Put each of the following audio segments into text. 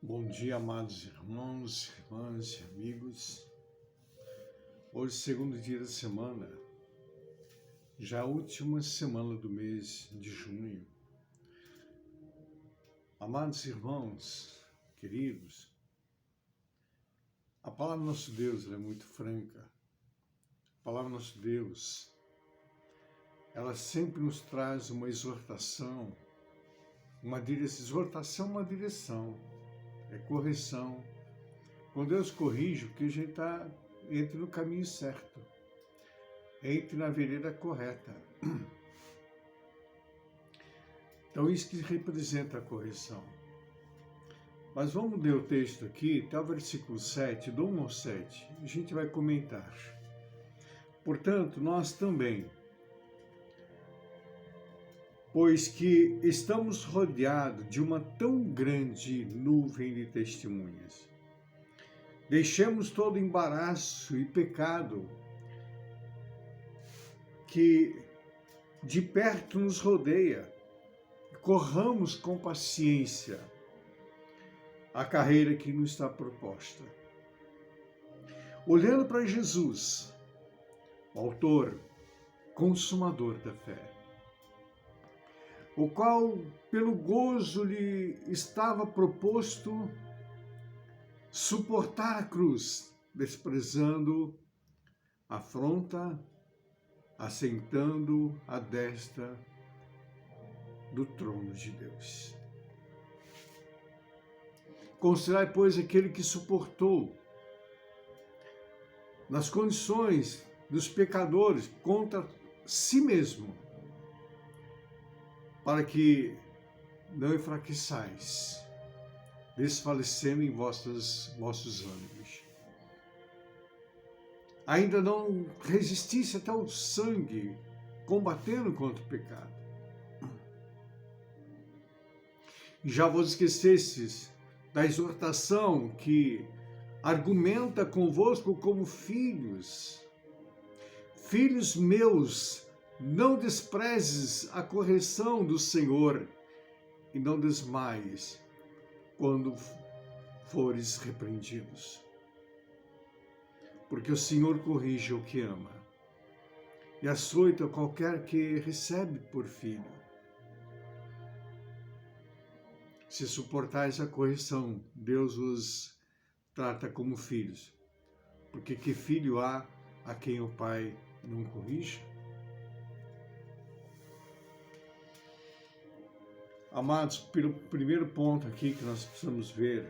Bom dia, amados irmãos, irmãs e amigos. Hoje, segundo dia da semana, já a última semana do mês de junho. Amados irmãos, queridos, a palavra do nosso Deus é muito franca. A palavra do nosso Deus, ela sempre nos traz uma exortação, uma direção, é correção. Quando Deus corrige, porque a gente entre no caminho certo, entre na vereda correta. Então isso que representa a correção. Mas vamos ler o texto aqui, até o versículo 7, do 1 ao 7, a gente vai comentar. Portanto, nós também, pois que estamos rodeados de uma tão grande nuvem de testemunhas, deixemos todo embaraço e pecado que de perto nos rodeia, corramos com paciência a carreira que nos está proposta. Olhando para Jesus, o autor, consumador da fé, o qual, pelo gozo lhe estava proposto, suportar a cruz, desprezando a afronta, assentando à destra do trono de Deus. Considerai, pois, aquele que suportou nas condições dos pecadores contra si mesmo, para que não enfraqueçais, desfalecendo em vossos ânimos. Ainda não resistisse até o sangue, combatendo contra o pecado. Já vos esquecestes da exortação que argumenta convosco como filhos. Filhos meus, não desprezes a correção do Senhor e não desmaies quando fores repreendidos. Porque o Senhor corrige o que ama e açoita qualquer que recebe por filho. Se suportais a correção, Deus os trata como filhos. Porque que filho há a quem o Pai não corrige? Amados, pelo primeiro ponto aqui que nós precisamos ver,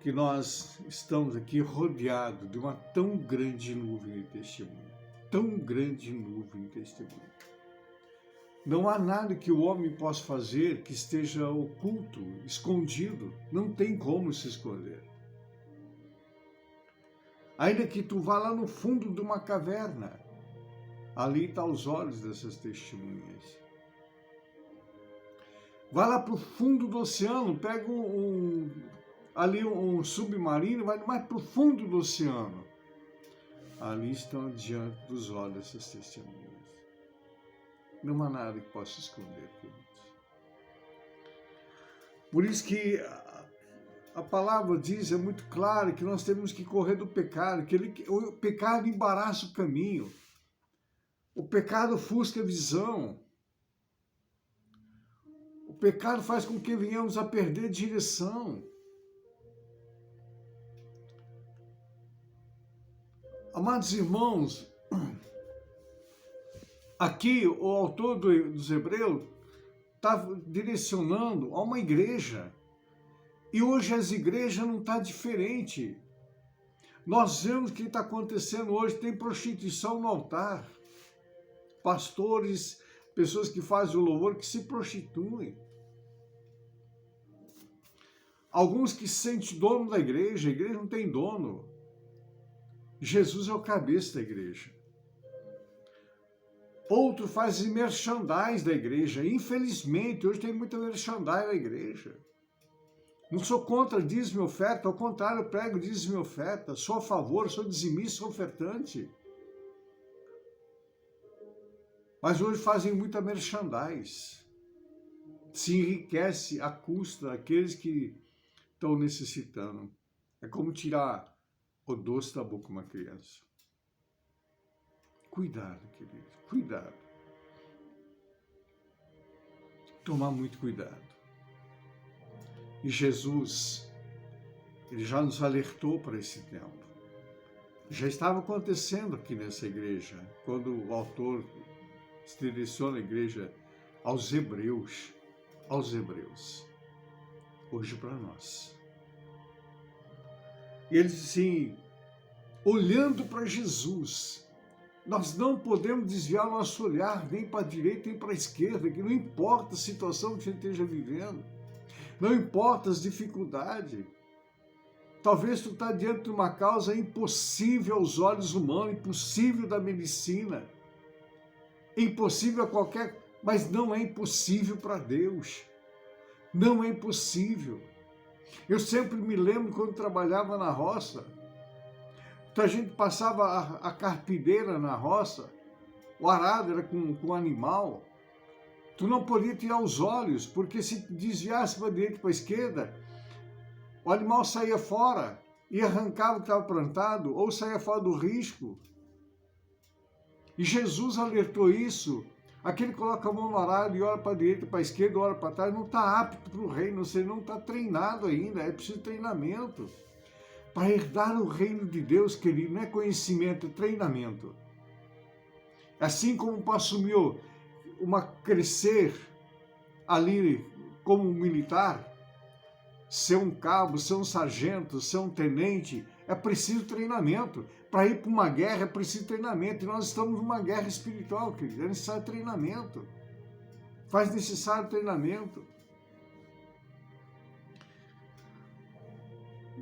que nós estamos aqui rodeados de uma tão grande nuvem de testemunho. Tão grande nuvem de testemunho. Não há nada que o homem possa fazer que esteja oculto, escondido. Não tem como se esconder. Ainda que tu vá lá no fundo de uma caverna, ali estão os olhos dessas testemunhas. Vá lá para o fundo do oceano, pega ali um submarino, vai mais para o fundo do oceano. Ali estão diante dos olhos dessas testemunhas. Não há nada que possa esconder, queridos. Por isso que a palavra diz, é muito clara, que nós temos que correr do pecado, que o pecado embaraça o caminho, o pecado ofusca a visão, o pecado faz com que venhamos a perder direção. Amados irmãos, aqui o autor dos Hebreus está direcionando a uma igreja. E hoje as igrejas não estão diferente. Nós vemos o que está acontecendo hoje, tem prostituição no altar. Pastores, pessoas que fazem o louvor, que se prostituem. Alguns que se sentem dono da igreja, a igreja não tem dono. Jesus é o cabeça da igreja. Outro faz merchandise da igreja. Infelizmente, hoje tem muita merchandise da igreja. Não sou contra dízimo e oferta, ao contrário, eu prego dízimo e oferta. Sou a favor, sou dizimista, sou ofertante. Mas hoje fazem muita merchandise. Se enriquece à custa daqueles que estão necessitando. É como tirar o doce da boca de uma criança. Cuidado, querido, cuidado. Tomar muito cuidado. E Jesus, ele já nos alertou para esse tempo. Já estava acontecendo aqui nessa igreja, quando o autor se direciona à igreja aos hebreus, hoje para nós. E ele diz assim, olhando para Jesus, nós não podemos desviar o nosso olhar nem para a direita nem para a esquerda, que não importa a situação que você esteja vivendo, não importa as dificuldades. Talvez tu está diante de uma causa impossível aos olhos humanos, impossível da medicina, impossível a qualquer, mas não é impossível para Deus. Não é impossível. Eu sempre me lembro quando trabalhava na roça, então a gente passava a carpideira na roça, o arado era com animal, tu não podia tirar os olhos, porque se desviasse para a direita e para a esquerda, o animal saía fora e arrancava o que estava plantado, ou saía fora do risco. E Jesus alertou isso. Aquele que coloca a mão no arado e olha para a direita, para a esquerda, olha para trás, não está apto para o reino, você não está treinado ainda, é preciso treinamento. Para herdar o reino de Deus, querido, não é conhecimento, é treinamento. Assim como para assumir crescer ali como militar, ser um cabo, ser um sargento, ser um tenente, é preciso treinamento. Para ir para uma guerra é preciso treinamento. E nós estamos numa guerra espiritual, querido. É necessário treinamento. Faz necessário treinamento.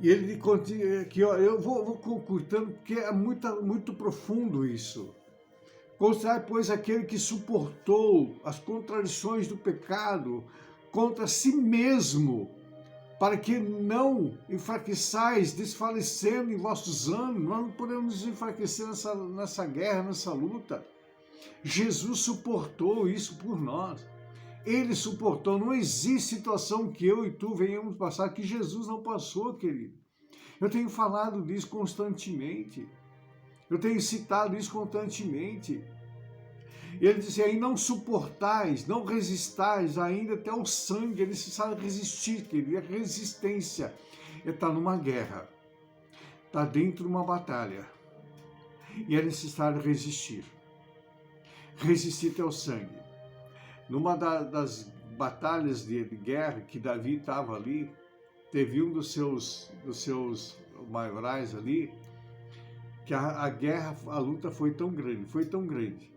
E ele continua aqui, ó, eu vou concordando, porque é muito profundo isso. Considerai, pois, aquele que suportou as contradições do pecado contra si mesmo, para que não enfraqueçais, desfalecendo em vossos ânimos. Nós não podemos nos enfraquecer nessa guerra, nessa luta. Jesus suportou isso por nós. Ele suportou. Não existe situação que eu e tu venhamos passar que Jesus não passou, querido. Eu tenho falado disso constantemente. Eu tenho citado isso constantemente. Ele diz aí, não suportais, não resistais ainda até o sangue. É necessário resistir, querido. É resistência. Ele está numa guerra. Está dentro de uma batalha. E é necessário resistir. Resistir até o sangue. Numa das batalhas de guerra que Davi estava ali, teve um dos seus maiorais ali, que a guerra, a luta foi tão grande,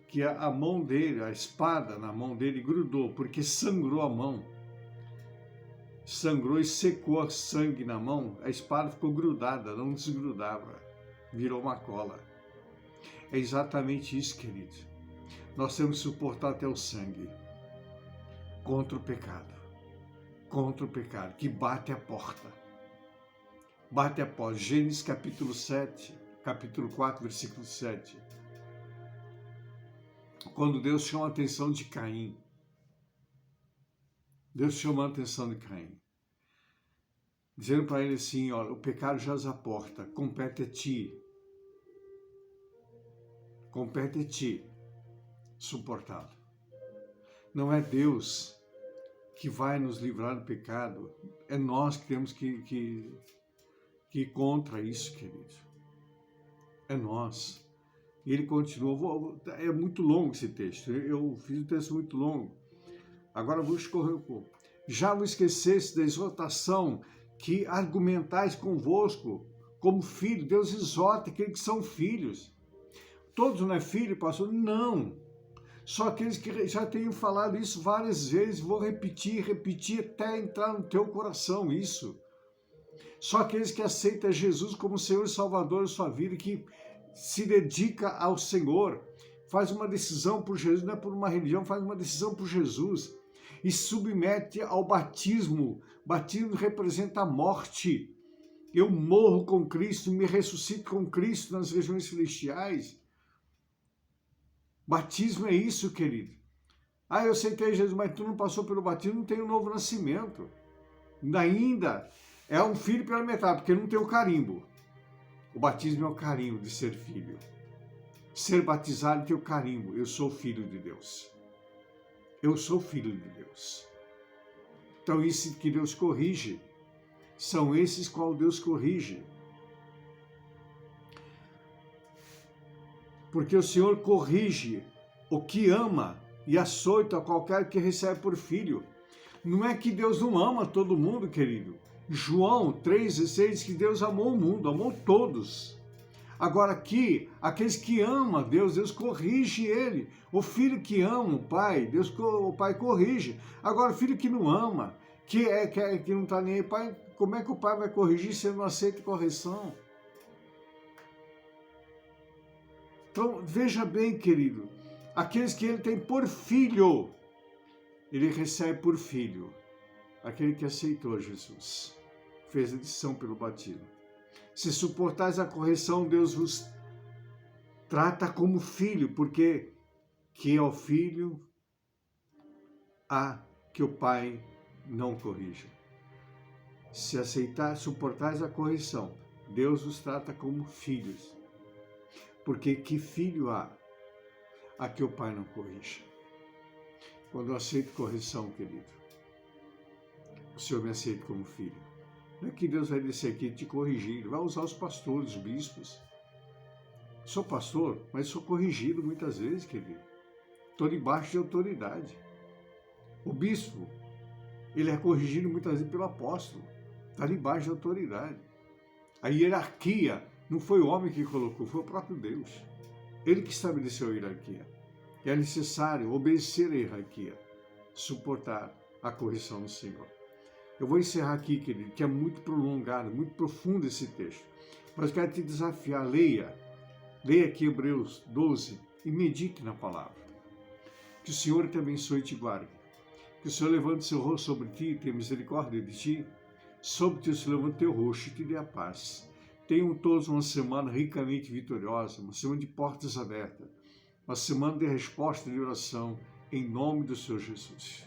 que a mão dele, a espada na mão dele grudou, porque sangrou a mão. Sangrou e secou o sangue na mão, a espada ficou grudada, não desgrudava, virou uma cola. É exatamente isso, queridos. Nós temos que suportar até o sangue contra o pecado, que bate a porta. Bate a porta. Gênesis capítulo 4, versículo 7. Quando Deus chama a atenção de Caim. Deus chamou a atenção de Caim. Dizendo para ele assim, olha, o pecado jaz à porta, compete a ti. Compete a ti suportá-lo. Não é Deus que vai nos livrar do pecado, é nós que temos que ir contra isso, querido. É nós. E ele continua, é muito longo esse texto, eu fiz um texto muito longo, agora vou escorrer um pouco. Já vos esqueceste da exortação que argumentais convosco, como filho. Deus exorta aqueles que são filhos. Todos não é filho, pastor? Não. Só aqueles que já tenho falado isso várias vezes, vou repetir até entrar no teu coração isso. Só aqueles que aceitam Jesus como Senhor e Salvador da sua vida, que se dedica ao Senhor, faz uma decisão por Jesus, não é por uma religião, faz uma decisão por Jesus e submete ao batismo. Batismo representa a morte. Eu morro com Cristo, me ressuscito com Cristo nas regiões celestiais. Batismo é isso, querido. Eu aceitei Jesus, mas tu não passou pelo batismo, não tem um novo nascimento. Ainda é um filho pela metade, porque não tem o carimbo. O batismo é o carimbo de ser filho. Ser batizado tem o carimbo. Eu sou filho de Deus. Eu sou filho de Deus. Então isso que Deus corrige. São esses qual Deus corrige. Porque o Senhor corrige o que ama e açoita qualquer que recebe por filho. Não é que Deus não ama todo mundo, querido. João 3,16 diz que Deus amou o mundo, amou todos. Agora aqui, aqueles que amam a Deus, Deus corrige ele. O filho que ama o pai, o pai corrige. Agora o filho que não ama, que não está nem aí, pai, como é que o pai vai corrigir se ele não aceita correção? Então, veja bem, querido, aqueles que ele tem por filho, ele recebe por filho. Aquele que aceitou Jesus, fez a lição pelo batismo. Se suportais a correção, Deus vos trata como filho, porque que é o filho a que o pai não corrija. Se suportais a correção, Deus vos trata como filhos. Porque que filho há a que o pai não corrija? Quando eu aceito correção, querido, o Senhor me aceita como filho. Não é que Deus vai descer aqui e te corrigir, Ele vai usar os pastores, os bispos. Sou pastor, mas sou corrigido muitas vezes, querido. Estou debaixo de autoridade. O bispo, ele é corrigido muitas vezes pelo apóstolo. Está debaixo de autoridade. A hierarquia não foi o homem que colocou, foi o próprio Deus. Ele que estabeleceu a hierarquia. E é necessário obedecer a hierarquia, suportar a correção do Senhor. Eu vou encerrar aqui, querido, que é muito prolongado, muito profundo esse texto. Mas quero te desafiar, leia aqui Hebreus 12 e medite na palavra. Que o Senhor te abençoe e te guarde. Que o Senhor levante seu rosto sobre ti e tenha misericórdia de ti. Sobre ti se levante teu rosto e te dê a paz. Tenham todos uma semana ricamente vitoriosa, uma semana de portas abertas, uma semana de resposta de oração, em nome do Senhor Jesus.